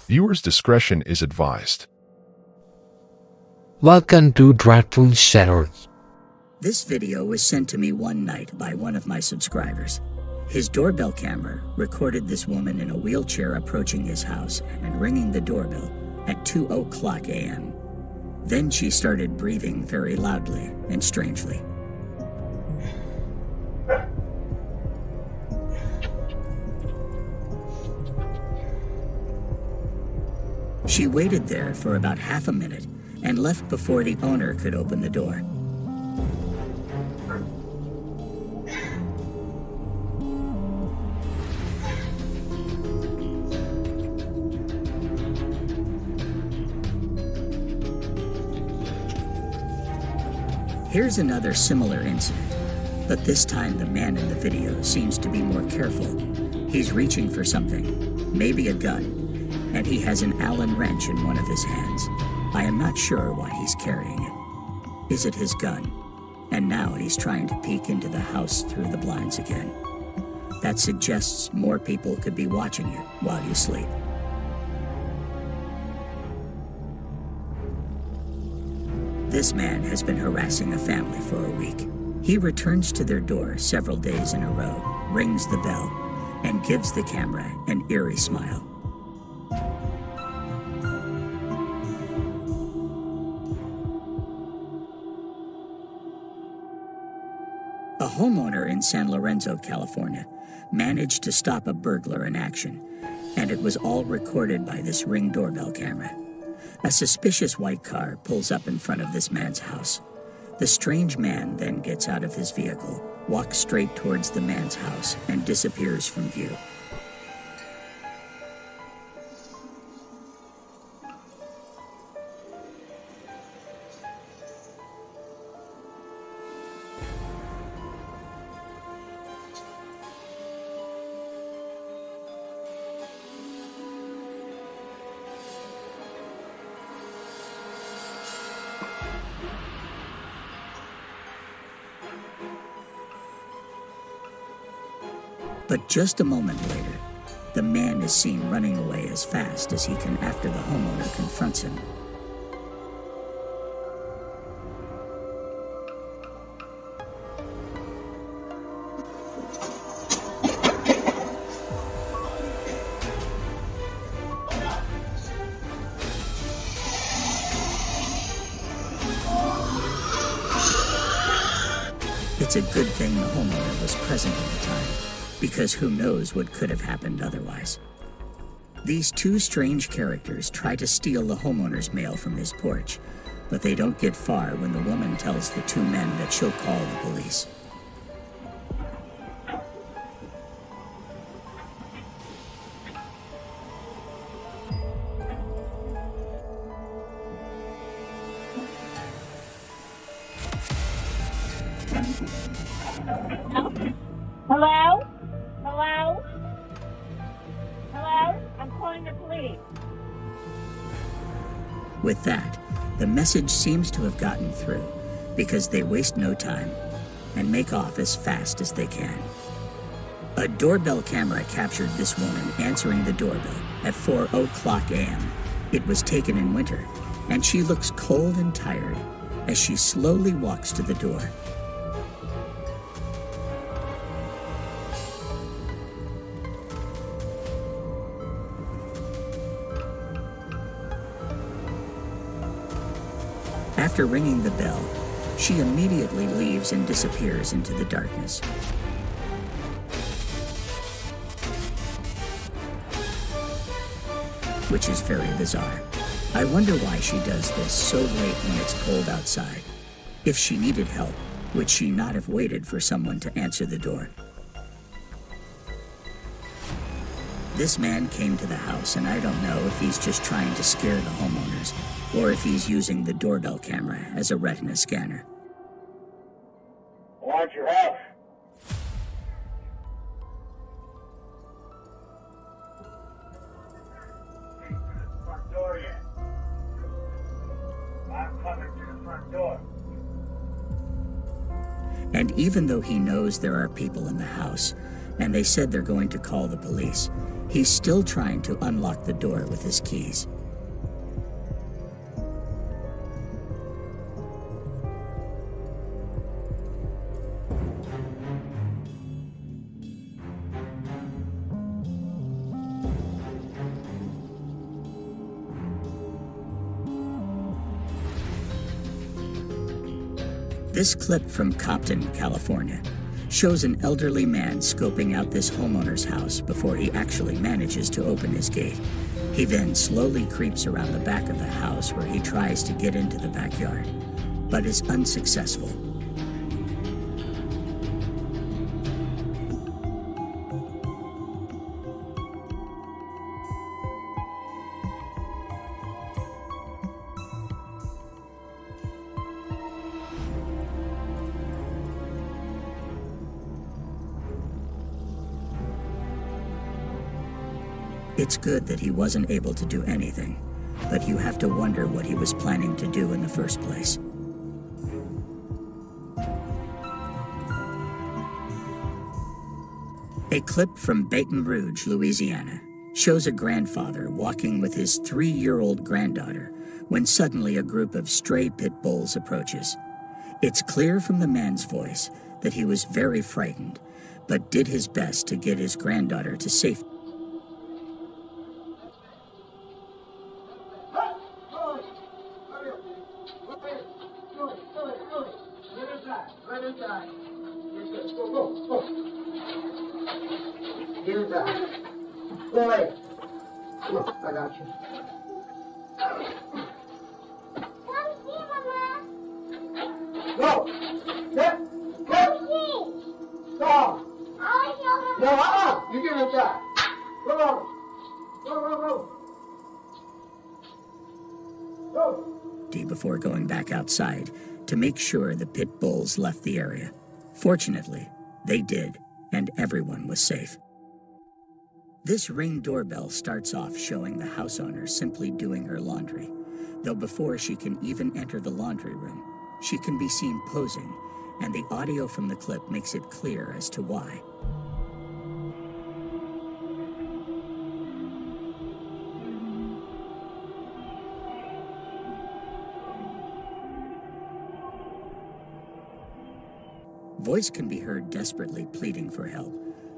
Viewers' discretion is advised. Welcome to Dreadful Shadows. This video was sent to me one night by one of my subscribers. His doorbell camera recorded this woman in a wheelchair approaching his house and ringing the doorbell at 2:00 a.m. Then she started breathing very loudly and strangely. She waited there for about half a minute and left before the owner could open the door. Here's another similar incident, but this time the man in the video seems to be more careful. He's reaching for something, maybe a gun, and he has an Allen wrench in one of his hands. I am not sure why he's carrying it. Is it his gun? And now he's trying to peek into the house through the blinds again. That suggests more people could be watching you while you sleep. This man has been harassing a family for a week. He returns to their door several days in a row, rings the bell, and gives the camera an eerie smile. A homeowner in San Lorenzo, California, managed to stop a burglar in action, and it was all recorded by this Ring doorbell camera. A suspicious white car pulls up in front of this man's house. The strange man then gets out of his vehicle, walks straight towards the man's house, and disappears from view. But just a moment later, the man is seen running away as fast as he can after the homeowner confronts him. It's a good thing the homeowner was present at the time, because who knows what could have happened otherwise. These two strange characters try to steal the homeowner's mail from his porch, but they don't get far when the woman tells the two men that she'll call the police. Hello? Hello? Hello? I'm calling the police. With that, the message seems to have gotten through, because they waste no time and make off as fast as they can. A doorbell camera captured this woman answering the doorbell at 4:00 a.m. It was taken in winter, and she looks cold and tired as she slowly walks to the door. After ringing the bell, she immediately leaves and disappears into the darkness. Which is very bizarre. I wonder why she does this so late when it's cold outside. If she needed help, would she not have waited for someone to answer the door? This man came to the house, and I don't know if he's just trying to scare the homeowners or if he's using the doorbell camera as a retina scanner. I want your house. Front door yet? I'm coming to the front door. And even though he knows there are people in the house, and they said they're going to call the police, He's still trying to unlock the door with his keys. This clip from Compton, California, shows an elderly man scoping out this homeowner's house before he actually manages to open his gate. He then slowly creeps around the back of the house where he tries to get into the backyard, but is unsuccessful. It's good that he wasn't able to do anything, but you have to wonder what he was planning to do in the first place. A clip from Baton Rouge, Louisiana, shows a grandfather walking with his 3-year-old granddaughter when suddenly a group of stray pit bulls approaches. It's clear from the man's voice that he was very frightened, but did his best to get his granddaughter to safety. Get inside. Go away. Come on, I got you. Come here, Mama. Go. Sit. Come here. Stop. I'll show No, you get inside. Come on. Go. Go. Before going back outside to make sure the pit bulls left the area. Fortunately, they did, and everyone was safe. This Ring doorbell starts off showing the house owner simply doing her laundry, though before she can even enter the laundry room, she can be seen posing, and the audio from the clip makes it clear as to why. Voice can be heard desperately pleading for help,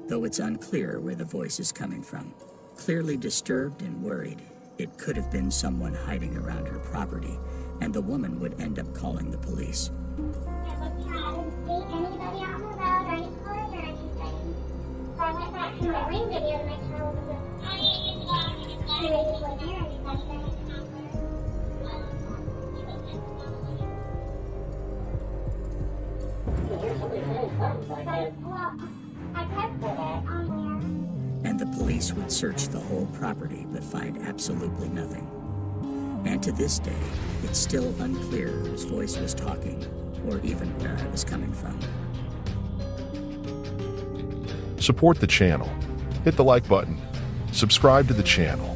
though it's unclear where the voice is coming from. Clearly disturbed and worried, it could have been someone hiding around her property, and the woman would end up calling the police. I didn't see anybody on the road or any cars or anything. So I went back to my Ring video to make sure it wasn't there anybody. I kept it on And the police would search the whole property but find absolutely nothing. And to this day, it's still unclear whose voice was talking or even where it was coming from. Support the channel. Hit the like button. Subscribe to the channel.